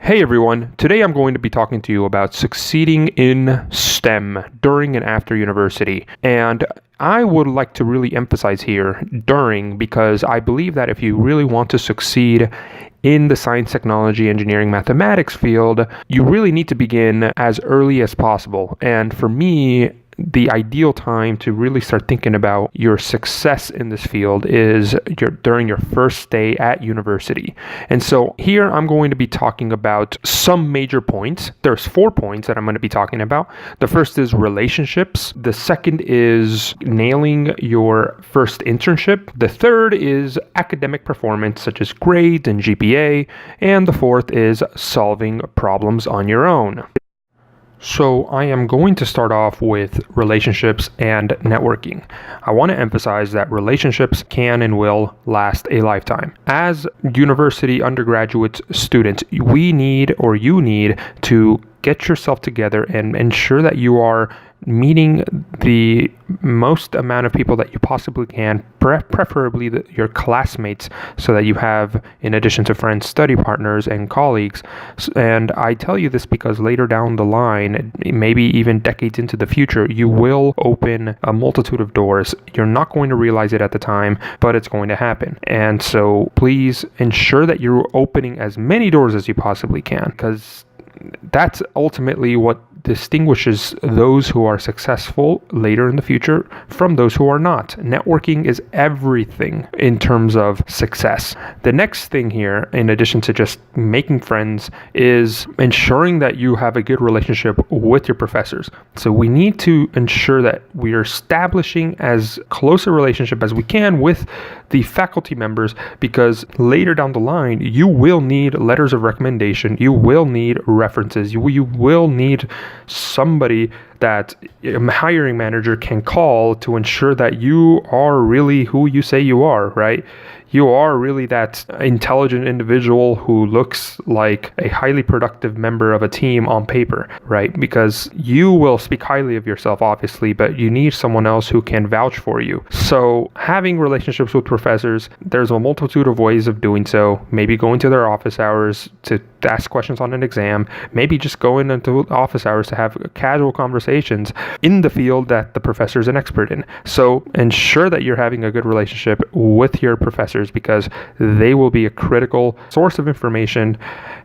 Hey everyone, today I'm going to be talking to you about succeeding in STEM during and after university. And I would like to really emphasize here during, because I believe that if you really want to succeed in the science, technology, engineering, mathematics field, you really need to begin as early as possible. And for me, the ideal time to really start thinking about your success in this field is during your first day at university. And so here I'm going to be talking about some major points. There's 4 points that I'm going to be talking about. The first is relationships. The second is nailing your first internship. The third is academic performance, such as grades and GPA. And the fourth is solving problems on your own. So I am going to start off with relationships and networking. I want to emphasize that relationships can and will last a lifetime. As university undergraduate students, you need to get yourself together and ensure that you are meeting the most amount of people that you possibly can, preferably your classmates, so that you have, in addition to friends, study partners and colleagues. And I tell you this because later down the line, maybe even decades into the future, you will open a multitude of doors. You're not going to realize it at the time, but it's going to happen. And so please ensure that you're opening as many doors as you possibly can, because that's ultimately what distinguishes those who are successful later in the future from those who are not. Networking is everything in terms of success. The next thing here, in addition to just making friends, is ensuring that you have a good relationship with your professors. So we need to ensure that we are establishing as close a relationship as we can with the faculty members, because later down the line, you will need letters of recommendation, you will need references, you will need somebody that a hiring manager can call to ensure that you are really who you say you are, right? You are really that intelligent individual who looks like a highly productive member of a team on paper, right? Because you will speak highly of yourself, obviously, but you need someone else who can vouch for you. So having relationships with professors, there's a multitude of ways of doing so. Maybe going to their office hours to ask questions on an exam, maybe just going into office hours to have casual conversations in the field that the professor is an expert in. So ensure that you're having a good relationship with your professors, because they will be a critical source of information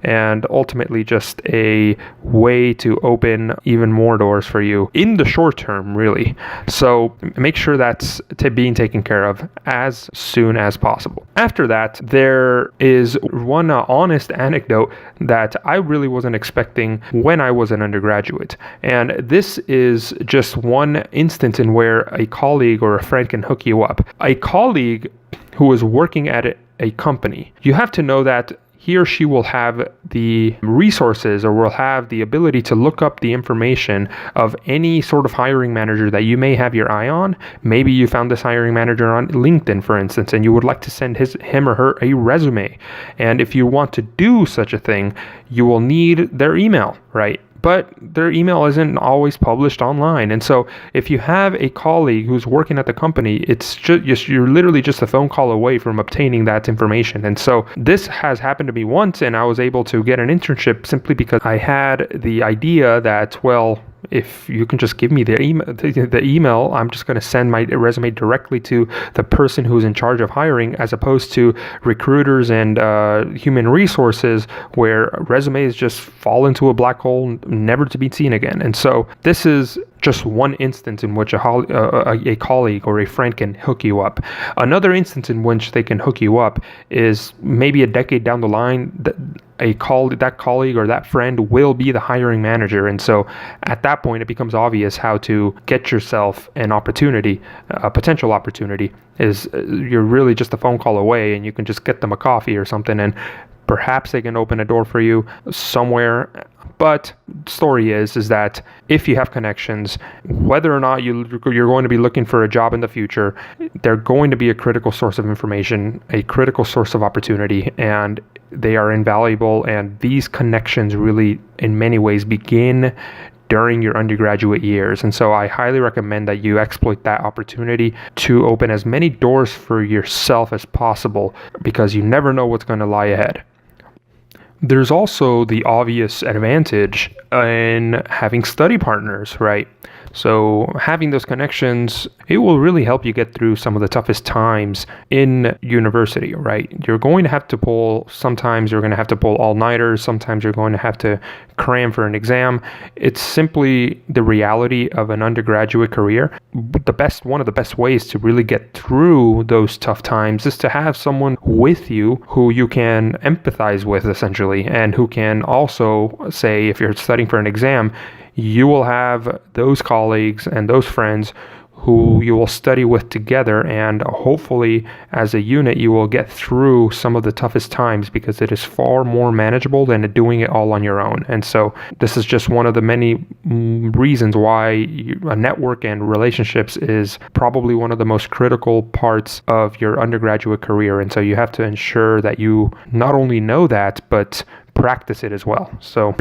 and ultimately just a way to open even more doors for you in the short term, really. So make sure that's being taken care of as soon as possible. After that, there is one honest anecdote that I really wasn't expecting when I was an undergraduate. And this is just one instance in where a colleague or a friend can hook you up. A colleague who is working at a company, you have to know that he or she will have the resources or will have the ability to look up the information of any sort of hiring manager that you may have your eye on. Maybe you found this hiring manager on LinkedIn, for instance, and you would like to send him or her a resume. And if you want to do such a thing, you will need their email, right? But their email isn't always published online. And so if you have a colleague who's working at the company, it's just you're literally just a phone call away from obtaining that information. And so this has happened to me once, and I was able to get an internship simply because I had the idea that, well, if you can just give me the email, I'm just going to send my resume directly to the person who's in charge of hiring, as opposed to recruiters and human resources, where resumes just fall into a black hole, never to be seen again. And so this is just one instance in which a colleague or a friend can hook you up. Another instance in which they can hook you up is maybe a decade down the line, that colleague or that friend will be the hiring manager. And so at that point, it becomes obvious how to get yourself an opportunity, a potential opportunity. You're really just a phone call away, and you can just get them a coffee or something, and perhaps they can open a door for you somewhere. But the story is that if you have connections, whether or not you're going to be looking for a job in the future, they're going to be a critical source of information, a critical source of opportunity, and they are invaluable. And these connections really, in many ways, begin during your undergraduate years. And so I highly recommend that you exploit that opportunity to open as many doors for yourself as possible, because you never know what's going to lie ahead. There's also the obvious advantage in having study partners, right? So having those connections, it will really help you get through some of the toughest times in university, right? Sometimes you're going to have to pull all-nighters, sometimes you're going to have to cram for an exam. It's simply the reality of an undergraduate career. One of the best ways to really get through those tough times is to have someone with you who you can empathize with, essentially, and who can also say, if you're studying for an exam, you will have those colleagues and those friends who you will study with together, and hopefully as a unit you will get through some of the toughest times, because it is far more manageable than doing it all on your own. And so this is just one of the many reasons why a network and relationships is probably one of the most critical parts of your undergraduate career. And so you have to ensure that you not only know that, but practice it as well. So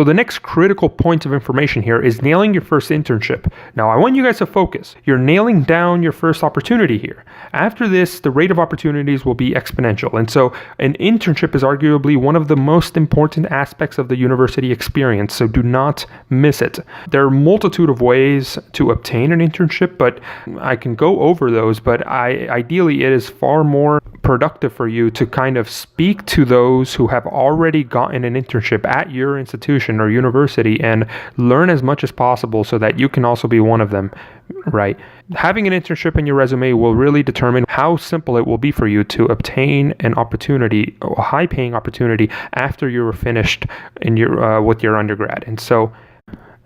the next critical point of information here is nailing your first internship. Now, I want you guys to focus. You're nailing down your first opportunity here. After this, the rate of opportunities will be exponential. And so an internship is arguably one of the most important aspects of the university experience, so do not miss it. There are a multitude of ways to obtain an internship, but I can go over those, but ideally it is far more productive for you to kind of speak to those who have already gotten an internship at your institution or university and learn as much as possible so that you can also be one of them, right? Having an internship in your resume will really determine how simple it will be for you to obtain an opportunity, a high-paying opportunity, after you're finished with your undergrad. And so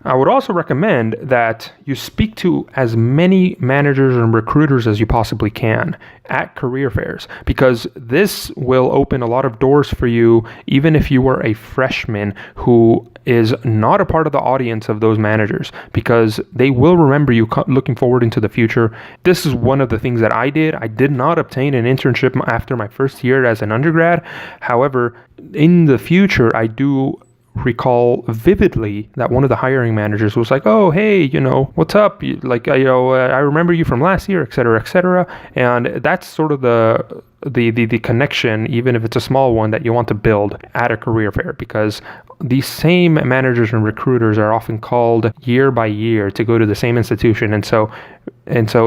I would also recommend that you speak to as many managers and recruiters as you possibly can at career fairs, because this will open a lot of doors for you, even if you were a freshman who is not a part of the audience of those managers, because they will remember you looking forward into the future. This is one of the things that I did. I did not obtain an internship after my first year as an undergrad. However, in the future, I do recall vividly that one of the hiring managers was like, "Oh, hey, what's up? I remember you from last year, et cetera, et cetera." And that's sort of the connection, even if it's a small one, that you want to build at a career fair, because these same managers and recruiters are often called year by year to go to the same institution, and so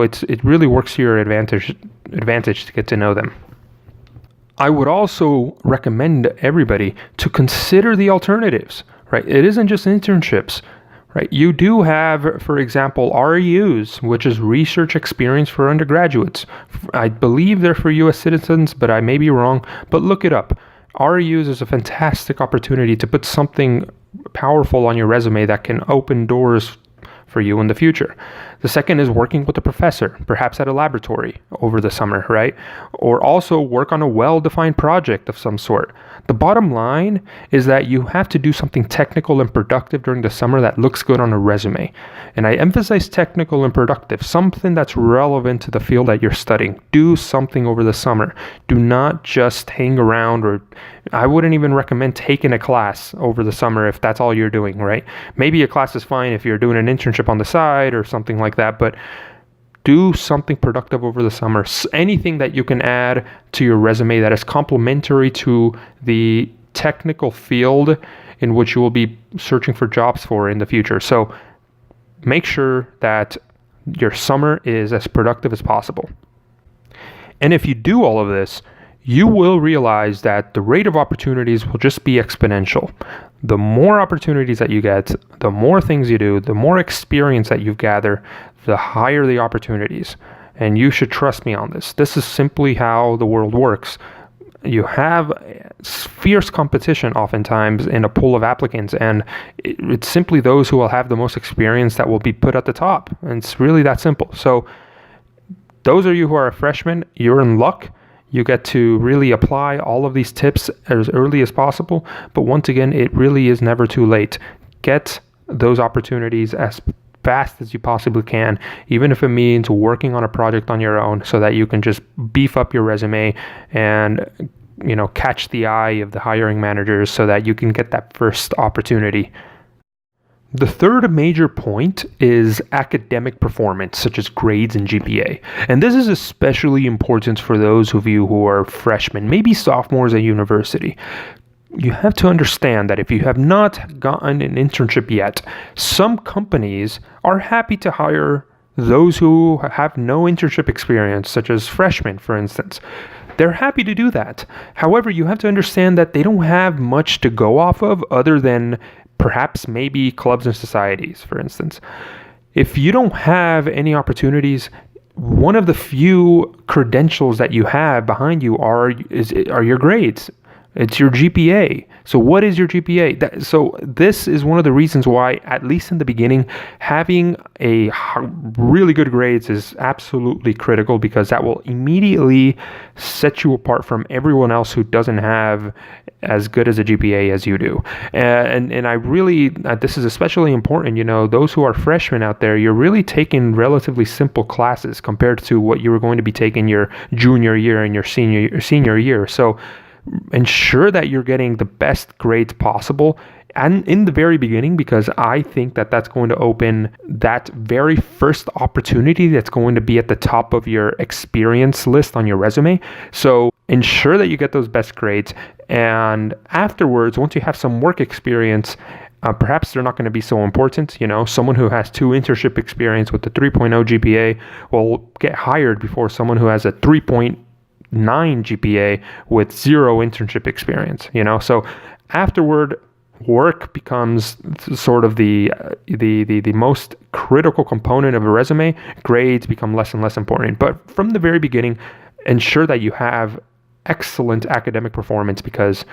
it really works to your advantage to get to know them. I would also recommend everybody to consider the alternatives, right? It isn't just internships, right? You do have, for example, REUs, which is research experience for undergraduates. I believe they're for U.S. citizens, but I may be wrong, but look it up. REUs is a fantastic opportunity to put something powerful on your resume that can open doors for you in the future. The second is working with a professor, perhaps at a laboratory over the summer, right? Or also work on a well-defined project of some sort. The bottom line is that you have to do something technical and productive during the summer that looks good on a resume. And I emphasize technical and productive, something that's relevant to the field that you're studying. Do something over the summer. Do not just hang around, or I wouldn't even recommend taking a class over the summer if that's all you're doing, right? Maybe a class is fine if you're doing an internship on the side or something like that, but do something productive over the summer. Anything that you can add to your resume that is complementary to the technical field in which you will be searching for jobs for in the future. So make sure that your summer is as productive as possible. And if you do all of this, you will realize that the rate of opportunities will just be exponential. The more opportunities that you get, the more things you do, the more experience that you gather, the higher the opportunities. And you should trust me on this. This is simply how the world works. You have fierce competition oftentimes in a pool of applicants, and it's simply those who will have the most experience that will be put at the top. And it's really that simple. So those of you who are a freshman, you're in luck. You get to really apply all of these tips as early as possible. But once again, it really is never too late. Get those opportunities as fast as you possibly can, even if it means working on a project on your own, so that you can just beef up your resume and catch the eye of the hiring managers so that you can get that first opportunity. The third major point is academic performance, such as grades and GPA. And this is especially important for those of you who are freshmen, maybe sophomores at university. you have to understand that if you have not gotten an internship yet, some companies are happy to hire those who have no internship experience, such as freshmen, for instance. They're happy to do that. However, you have to understand that they don't have much to go off of other than perhaps maybe clubs and societies, for instance. If you don't have any opportunities, one of the few credentials that you have behind you are your grades. It's your GPA. So what is your GPA? So this is one of the reasons why, at least in the beginning, having a really good grades is absolutely critical, because that will immediately set you apart from everyone else who doesn't have as good as a GPA as you do. And I really, this is especially important, those who are freshmen out there, you're really taking relatively simple classes compared to what you were going to be taking your junior year and your senior year. So ensure that you're getting the best grades possible and in the very beginning, because I think that that's going to open that very first opportunity that's going to be at the top of your experience list on your resume. So ensure that you get those best grades, and afterwards, once you have some work experience, perhaps they're not going to be so important. Someone who has 2 internship experience with a 3.0 GPA will get hired before someone who has a 3.9 GPA with 0 internship experience. So afterward, work becomes sort of the most critical component of a resume. Grades become less and less important. But from the very beginning, ensure that you have excellent academic performance, because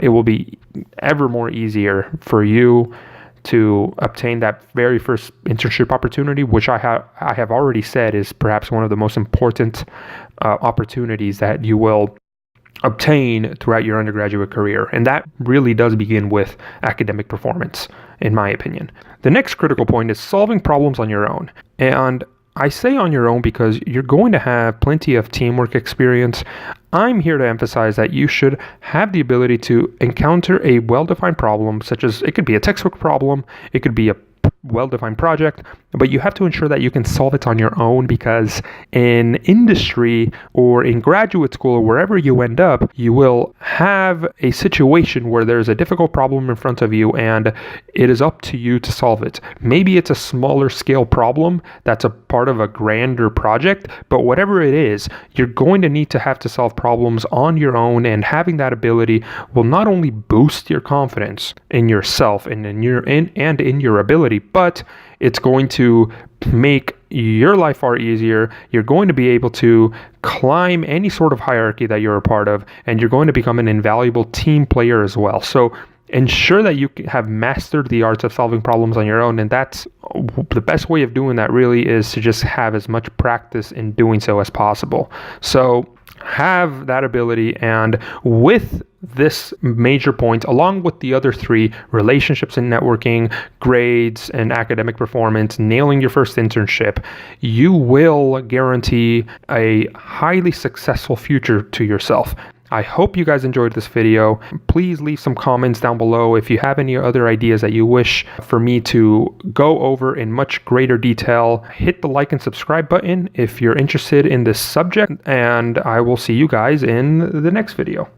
it will be ever more easier for you to obtain that very first internship opportunity, which I have already said is perhaps one of the most important opportunities that you will obtain throughout your undergraduate career. And that really does begin with academic performance, in my opinion. The next critical point is solving problems on your own. And I say on your own because you're going to have plenty of teamwork experience. I'm here to emphasize that you should have the ability to encounter a well-defined problem, such as it could be a textbook problem, it could be a well-defined project, but you have to ensure that you can solve it on your own, because in industry or in graduate school or wherever you end up, you will have a situation where there's a difficult problem in front of you and it is up to you to solve it. Maybe it's a smaller scale problem that's a part of a grander project, but whatever it is, you're going to need to have to solve problems on your own, and having that ability will not only boost your confidence in yourself and in your ability, but it's going to make your life far easier. You're going to be able to climb any sort of hierarchy that you're a part of, and you're going to become an invaluable team player as well. So ensure that you have mastered the arts of solving problems on your own, and that's the best way of doing that really is to just have as much practice in doing so as possible. So have that ability, and with this major point, along with the other 3, relationships and networking, grades and academic performance, nailing your first internship, you will guarantee a highly successful future to yourself. I hope you guys enjoyed this video. Please leave some comments down below if you have any other ideas that you wish for me to go over in much greater detail. Hit the like and subscribe button if you're interested in this subject, and I will see you guys in the next video.